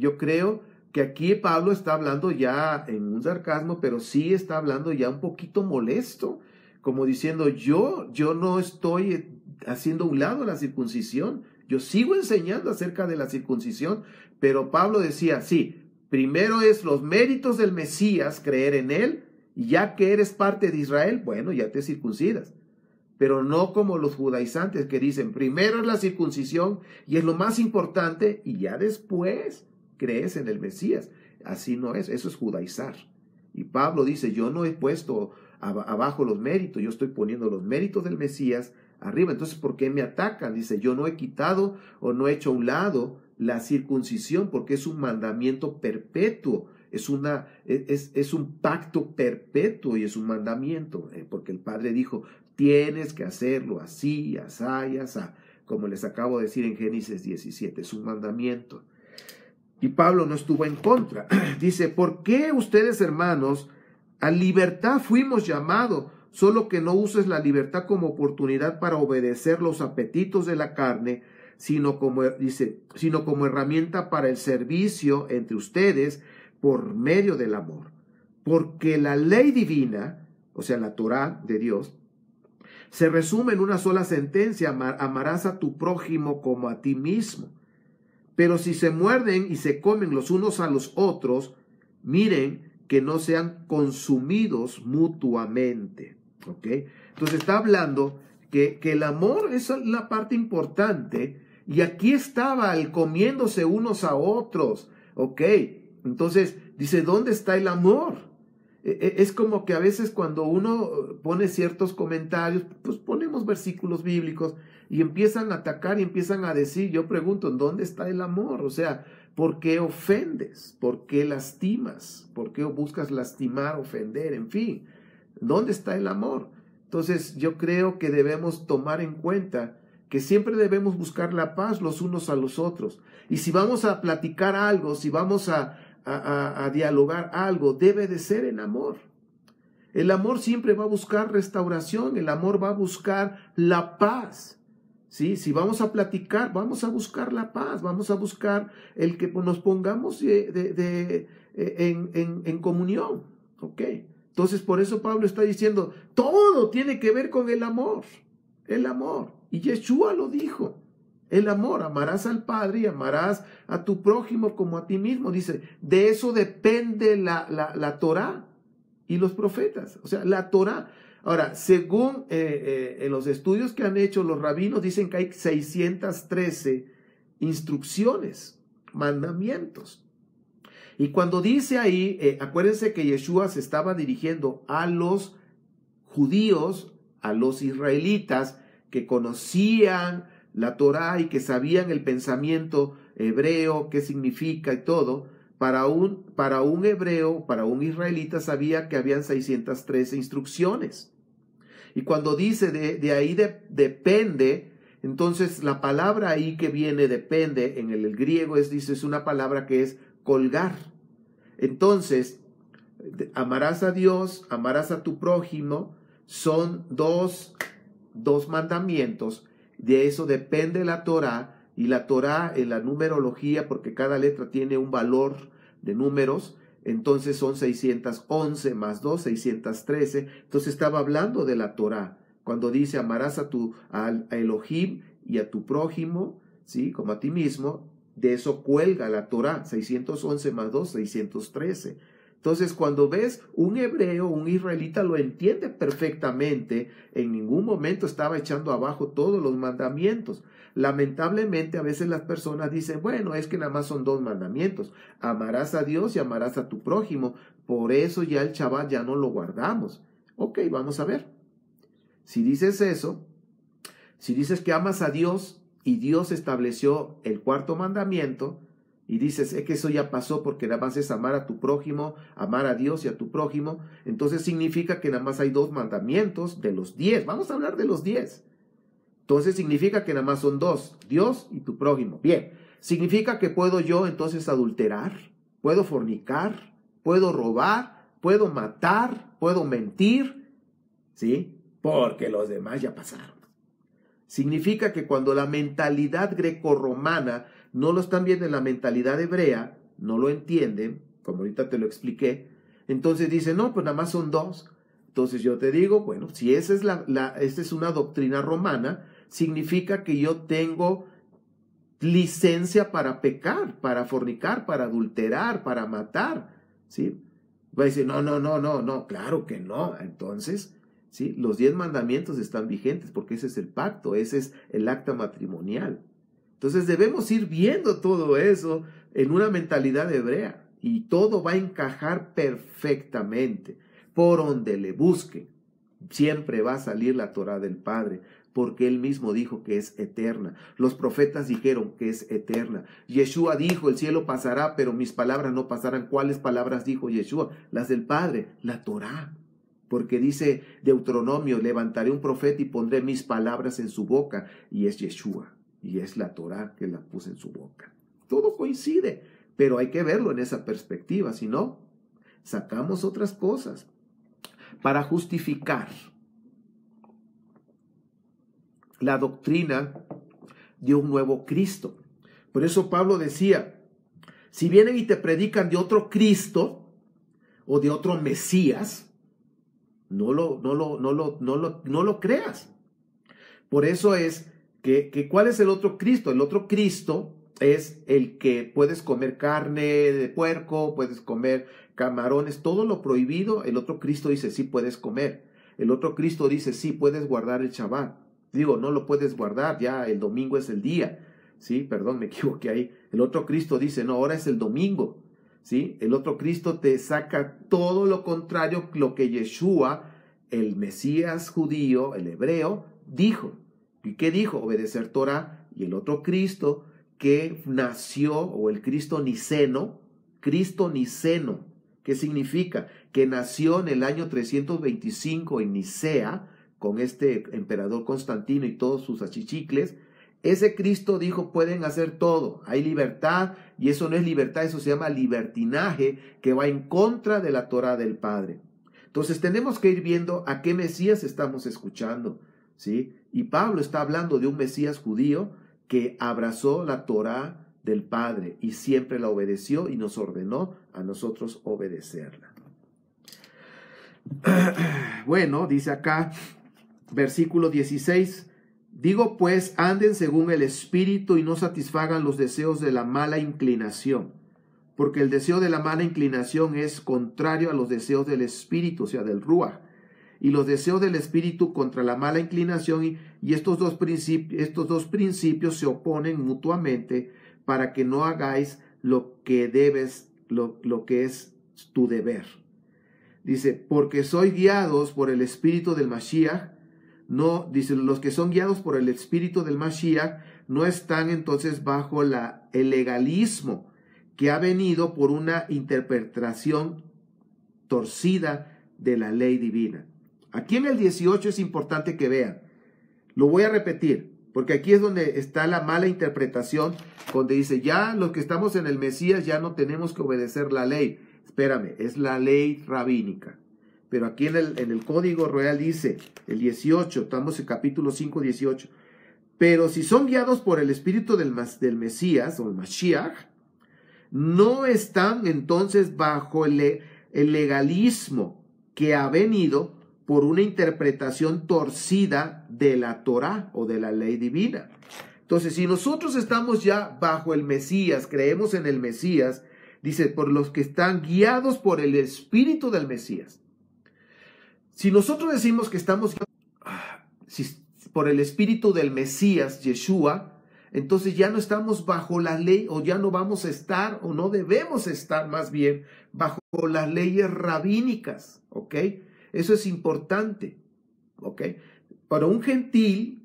yo creo que aquí Pablo está hablando ya en un sarcasmo, pero sí está hablando ya un poquito molesto, como diciendo yo no estoy haciendo a un lado la circuncisión, yo sigo enseñando acerca de la circuncisión, pero Pablo decía, sí, primero es los méritos del Mesías, creer en él, y ya que eres parte de Israel, bueno, ya te circuncidas. Pero no como los judaizantes que dicen, primero es la circuncisión y es lo más importante, y ya después crees en el Mesías. Así no es, eso es judaizar. Y Pablo dice, yo no he puesto abajo los méritos, yo estoy poniendo los méritos del Mesías arriba. Entonces, ¿por qué me atacan? Dice, yo no he quitado o no he hecho a un lado la circuncisión, porque es un mandamiento perpetuo es un pacto perpetuo y es un mandamiento, porque el Padre dijo, tienes que hacerlo así, asá y asá, como les acabo de decir en Génesis 17, es un mandamiento. Y Pablo no estuvo en contra. Dice, ¿por qué ustedes, hermanos, a libertad fuimos llamados, solo que no uses la libertad como oportunidad para obedecer los apetitos de la carne, sino como herramienta para el servicio entre ustedes por medio del amor? Porque la ley divina, o sea, la Torá de Dios, se resume en una sola sentencia: amarás a tu prójimo como a ti mismo. Pero si se muerden y se comen los unos a los otros, miren que no sean consumidos mutuamente. ¿Ok? Entonces está hablando que el amor es la parte importante, y aquí estaba el comiéndose unos a otros. ¿Ok? Entonces dice, ¿dónde está el amor? Es como que a veces cuando uno pone ciertos comentarios, pues ponemos versículos bíblicos y empiezan a atacar y empiezan a decir, yo pregunto, ¿dónde está el amor? O sea, ¿por qué ofendes? ¿Por qué lastimas? ¿Por qué buscas lastimar, ofender? En fin, ¿dónde está el amor? Entonces yo creo que debemos tomar en cuenta que siempre debemos buscar la paz los unos a los otros. Y si vamos a platicar algo, si vamos a dialogar algo, debe de ser en amor. El amor siempre va a buscar restauración, el amor va a buscar la paz. ¿Sí? Si vamos a platicar, vamos a buscar la paz, vamos a buscar el que nos pongamos en comunión. ¿Ok? Entonces por eso Pablo está diciendo, todo tiene que ver con el amor. El amor. Y Yeshua lo dijo. El amor, amarás al Padre y amarás a tu prójimo como a ti mismo. Dice, de eso depende la Torá y los profetas. O sea, la Torá. Ahora, según en los estudios que han hecho los rabinos, dicen que hay 613 instrucciones, mandamientos. Y cuando dice ahí, acuérdense que Yeshua se estaba dirigiendo a los judíos, a los israelitas que conocían la Torá y que sabían el pensamiento hebreo, qué significa y todo. Para un hebreo, para un israelita, sabía que habían 613 instrucciones. Y cuando dice de ahí depende, entonces la palabra ahí que viene depende, en el griego es una palabra que es colgar. Entonces, amarás a Dios, amarás a tu prójimo, son dos mandamientos. De eso depende la Torá, y la Torá en la numerología, porque cada letra tiene un valor de números, entonces son 611 más 2, 613. Entonces estaba hablando de la Torá, cuando dice amarás a Elohim y a tu prójimo, ¿sí? Como a ti mismo, de eso cuelga la Torá, 611 más 2, 613. Entonces, cuando ves un hebreo, un israelita lo entiende perfectamente, en ningún momento estaba echando abajo todos los mandamientos. Lamentablemente, a veces las personas dicen, bueno, es que nada más son 2 mandamientos, amarás a Dios y amarás a tu prójimo, por eso ya el Shabbat ya no lo guardamos. Ok, vamos a ver. Si dices eso, si dices que amas a Dios y Dios estableció el 4º mandamiento, y dices, es que eso ya pasó porque nada más es amar a tu prójimo, amar a Dios y a tu prójimo, entonces significa que nada más hay 2 mandamientos de los 10. Vamos a hablar de los 10. Entonces significa que nada más son 2, Dios y tu prójimo. Bien, significa que puedo yo entonces adulterar, puedo fornicar, puedo robar, puedo matar, puedo mentir, ¿sí? Porque los demás ya pasaron. Significa que cuando la mentalidad grecorromana no lo están viendo en la mentalidad hebrea, no lo entienden, como ahorita te lo expliqué, entonces dicen, no, pues nada más son 2. Entonces yo te digo, bueno, si esa es una doctrina romana, significa que yo tengo licencia para pecar, para fornicar, para adulterar, para matar, ¿sí? Va a decir, no, claro que no. Entonces, ¿sí? Los 10 mandamientos están vigentes porque ese es el pacto, ese es el acta matrimonial. Entonces debemos ir viendo todo eso en una mentalidad hebrea y todo va a encajar perfectamente. Por donde le busquen, siempre va a salir la Torá del Padre. porque Él mismo dijo que es eterna. Los profetas dijeron que es eterna. Yeshua dijo, el cielo pasará, pero mis palabras no pasarán. ¿Cuáles palabras dijo Yeshua? Las del Padre, la Torá. Porque dice Deuteronomio, levantaré un profeta y pondré mis palabras en su boca. Y es Yeshua, y es la Torá que la puse en su boca. Todo coincide, pero hay que verlo en esa perspectiva, si no, sacamos otras cosas para justificar la doctrina de un nuevo Cristo. Por eso Pablo decía, si vienen y te predican de otro Cristo o de otro Mesías, no lo creas. Por eso es que ¿cuál es el otro Cristo? El otro Cristo es el que puedes comer carne de puerco, puedes comer camarones, todo lo prohibido. El otro Cristo dice, sí puedes comer. El otro Cristo dice, sí puedes guardar el Shabbat. Digo, no lo puedes guardar, ya el domingo es el día. Sí, perdón, me equivoqué ahí. El otro Cristo dice, no, ahora es el domingo. ¿Sí? El otro Cristo te saca todo lo contrario, lo que Yeshua, el Mesías judío, el hebreo, dijo. ¿Y qué dijo? Obedecer Torah. Y el otro Cristo que nació, o el Cristo niceno, ¿qué significa? Que nació en el año 325 en Nicea, con este emperador Constantino y todos sus achichicles. Ese Cristo dijo, pueden hacer todo, hay libertad, y eso no es libertad, eso se llama libertinaje, que va en contra de la Torá del Padre. Entonces tenemos que ir viendo a qué Mesías estamos escuchando, ¿sí? Y Pablo está hablando de un Mesías judío que abrazó la Torá del Padre y siempre la obedeció y nos ordenó a nosotros obedecerla. Bueno, dice acá, versículo 16, digo pues, anden según el Espíritu y no satisfagan los deseos de la mala inclinación, porque el deseo de la mala inclinación es contrario a los deseos del Espíritu, o sea, del Ruach, y los deseos del Espíritu contra la mala inclinación, y estos dos principios se oponen mutuamente para que no hagáis lo que debes, lo que es tu deber. Dice, porque sois guiados por el Espíritu del Mashiach. No, dice, los que son guiados por el Espíritu del Mashiach no están entonces bajo el legalismo que ha venido por una interpretación torcida de la ley divina. Aquí en el 18 es importante que vean, lo voy a repetir, porque aquí es donde está la mala interpretación, donde dice, ya los que estamos en el Mesías ya no tenemos que obedecer la ley. Espérame, es la ley rabínica. Pero aquí en el Código Real dice, el 18, estamos en capítulo 5, 18. Pero si son guiados por el Espíritu del Mesías o el Mashiach, no están entonces bajo el legalismo que ha venido por una interpretación torcida de la Torá o de la ley divina. Entonces, si nosotros estamos ya bajo el Mesías, creemos en el Mesías, dice, por los que están guiados por el Espíritu del Mesías. Si nosotros decimos que estamos por el Espíritu del Mesías, Yeshua, entonces ya no estamos bajo la ley, o ya no vamos a estar, o no debemos estar más bien, bajo las leyes rabínicas, ¿ok? Eso es importante, ¿ok? Para un gentil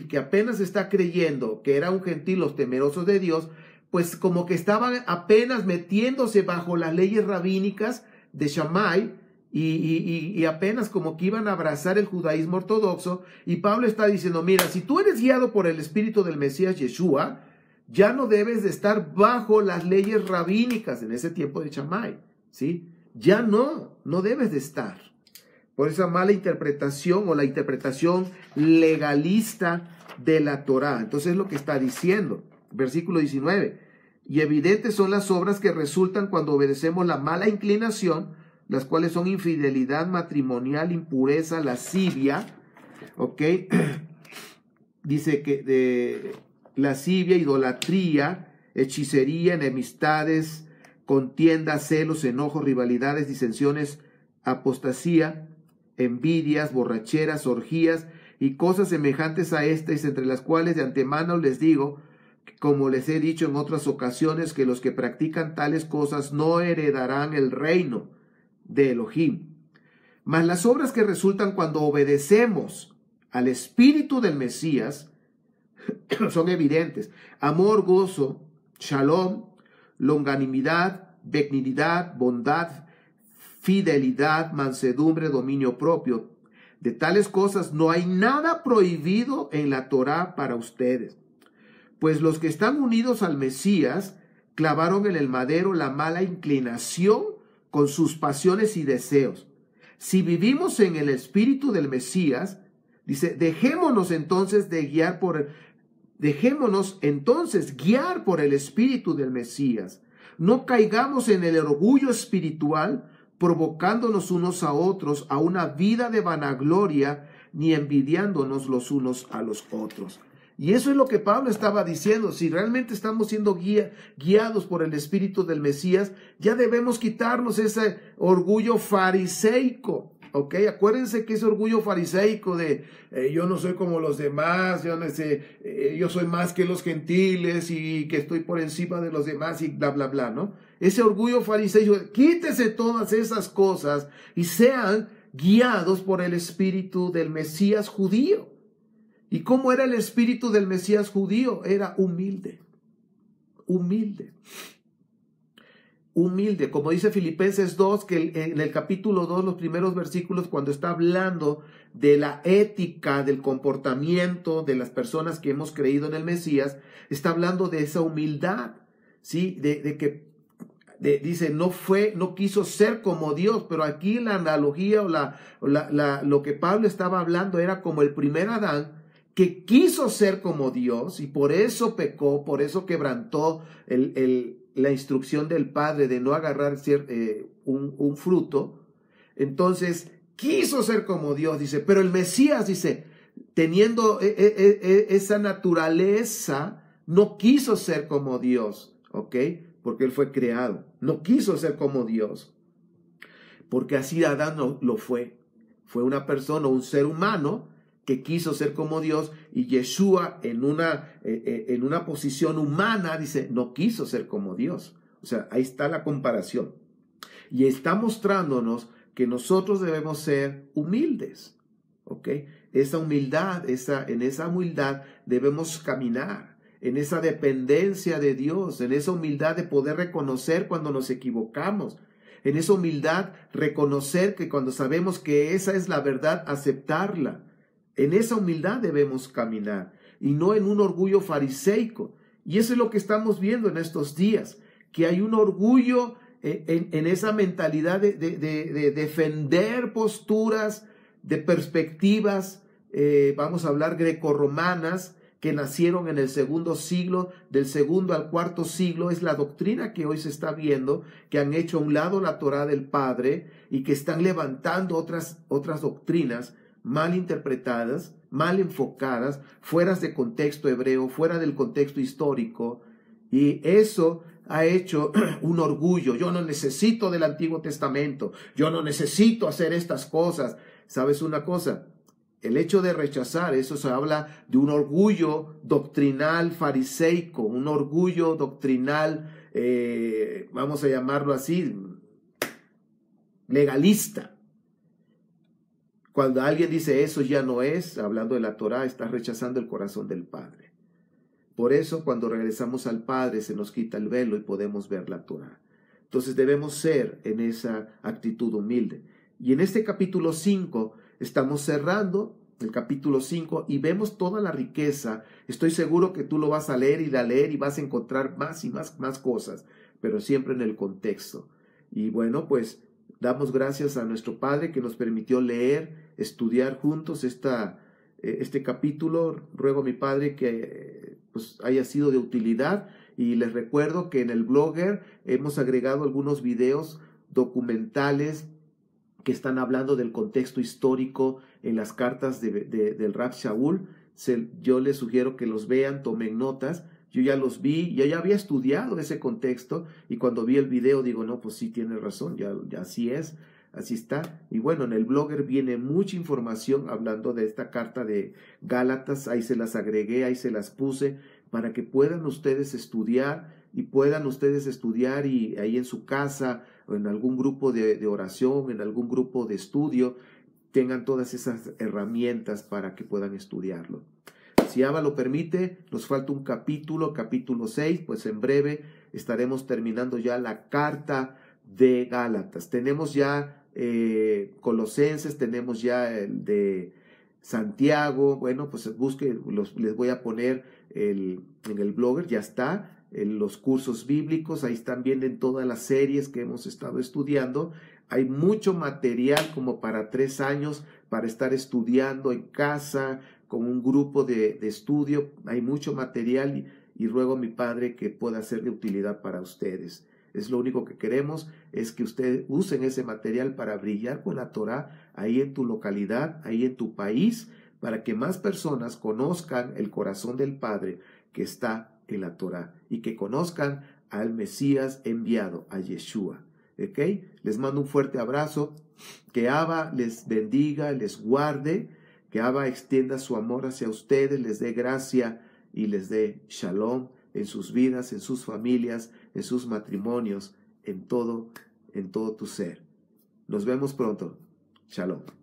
que apenas está creyendo que era un gentil, los temerosos de Dios, pues como que estaban apenas metiéndose bajo las leyes rabínicas de Shammai, y apenas como que iban a abrazar el judaísmo ortodoxo, y Pablo está diciendo, mira, si tú eres guiado por el Espíritu del Mesías Yeshua, ya no debes de estar bajo las leyes rabínicas en ese tiempo de Shammai, ¿sí? Ya no debes de estar por esa mala interpretación o la interpretación legalista de la Torá. Entonces es lo que está diciendo, versículo 19, y evidentes son las obras que resultan cuando obedecemos la mala inclinación, las cuales son infidelidad matrimonial, impureza, lascivia, ¿ok? Dice que de lascivia, idolatría, hechicería, enemistades, contiendas, celos, enojos, rivalidades, disensiones, apostasía, envidias, borracheras, orgías y cosas semejantes a estas, entre las cuales de antemano les digo, como les he dicho en otras ocasiones, que los que practican tales cosas no heredarán el reino de Elohim. Mas las obras que resultan cuando obedecemos al espíritu del Mesías son evidentes. Amor, gozo, shalom, longanimidad, benignidad, bondad, fidelidad, mansedumbre, dominio propio. De tales cosas no hay nada prohibido en la Torá para ustedes. Pues los que están unidos al Mesías clavaron en el madero la mala inclinación con sus pasiones y deseos. Si vivimos en el espíritu del Mesías, dice, dejémonos entonces guiar por el espíritu del Mesías. No caigamos en el orgullo espiritual, provocándonos unos a otros a una vida de vanagloria, ni envidiándonos los unos a los otros. Y eso es lo que Pablo estaba diciendo. Si realmente estamos siendo guiados por el espíritu del Mesías, ya debemos quitarnos ese orgullo fariseico. ¿Ok? Acuérdense que ese orgullo fariseico de yo no soy como los demás, yo soy más que los gentiles y que estoy por encima de los demás y bla, bla, bla, ¿no? Ese orgullo fariseico, quítese todas esas cosas y sean guiados por el espíritu del Mesías judío. ¿Y cómo era el espíritu del Mesías judío? Era humilde, humilde. Humilde, como dice Filipenses 2, que en el capítulo 2, los primeros versículos, cuando está hablando de la ética, del comportamiento de las personas que hemos creído en el Mesías, está hablando de esa humildad, ¿sí? Dice, no quiso ser como Dios, pero aquí la analogía lo que Pablo estaba hablando era como el primer Adán, que quiso ser como Dios y por eso pecó, por eso quebrantó la instrucción del Padre de no agarrar un fruto. Entonces quiso ser como Dios, dice, pero el Mesías, dice, teniendo esa naturaleza, no quiso ser como Dios, ¿ok? Porque él fue creado, no quiso ser como Dios, porque así Adán lo fue una persona, un ser humano que quiso ser como Dios, y Yeshua en una posición humana, dice, no quiso ser como Dios. O sea, ahí está la comparación. Y está mostrándonos que nosotros debemos ser humildes, ¿ok? Esa humildad, en esa humildad debemos caminar, en esa dependencia de Dios, en esa humildad de poder reconocer cuando nos equivocamos, en esa humildad reconocer que cuando sabemos que esa es la verdad, aceptarla. En esa humildad debemos caminar y no en un orgullo fariseico. Y eso es lo que estamos viendo en estos días, que hay un orgullo en esa mentalidad de defender posturas, de perspectivas, vamos a hablar grecorromanas, que nacieron en el segundo siglo, del segundo al cuarto siglo. Es la doctrina que hoy se está viendo, que han hecho a un lado la Torá del Padre y que están levantando otras doctrinas mal interpretadas, mal enfocadas, fuera de contexto hebreo, fuera del contexto histórico, y eso ha hecho un orgullo. Yo no necesito del Antiguo Testamento, yo no necesito hacer estas cosas. ¿Sabes una cosa? El hecho de rechazar eso se habla de un orgullo doctrinal fariseico, un orgullo doctrinal, vamos a llamarlo así, legalista. Cuando alguien dice eso ya no es, hablando de la Torá, está rechazando el corazón del Padre. Por eso cuando regresamos al Padre se nos quita el velo y podemos ver la Torá. Entonces debemos ser en esa actitud humilde. Y en este capítulo 5 estamos cerrando el capítulo 5 y vemos toda la riqueza. Estoy seguro que tú lo vas a leer y vas a encontrar más y más cosas, pero siempre en el contexto. Y bueno, pues damos gracias a nuestro Padre que nos permitió leer, estudiar juntos este capítulo. Ruego a mi Padre que pues, haya sido de utilidad, y les recuerdo que en el Blogger hemos agregado algunos videos documentales que están hablando del contexto histórico en las cartas del Rab Shaul. Yo les sugiero que los vean, tomen notas. Yo ya los vi, ya había estudiado ese contexto, y cuando vi el video digo, no, pues sí tiene razón, ya así es, así está. Y bueno, en el Blogger viene mucha información hablando de esta carta de Gálatas. Ahí se las agregué, ahí se las puse, para que puedan ustedes estudiar, y ahí en su casa, o en algún grupo de oración, en algún grupo de estudio, tengan todas esas herramientas para que puedan estudiarlo. Si Abba lo permite, nos falta un capítulo 6, pues en breve estaremos terminando ya la carta de Gálatas. Tenemos ya Colosenses, tenemos ya el de Santiago. Bueno, pues busquen, les voy a poner en el blogger, ya está, en los cursos bíblicos, ahí están viendo todas las series que hemos estado estudiando. Hay mucho material como para 3 años para estar estudiando en casa, con un grupo de estudio. Hay mucho material y ruego a mi Padre que pueda ser de utilidad para ustedes. Es lo único que queremos, es que ustedes usen ese material para brillar con la Torá ahí en tu localidad, ahí en tu país, para que más personas conozcan el corazón del Padre que está en la Torá y que conozcan al Mesías enviado, a Yeshua. ¿Ok? Les mando un fuerte abrazo. Que Abba les bendiga, les guarde. Que Abba extienda su amor hacia ustedes, les dé gracia y les dé shalom en sus vidas, en sus familias, en sus matrimonios, en todo tu ser. Nos vemos pronto. Shalom.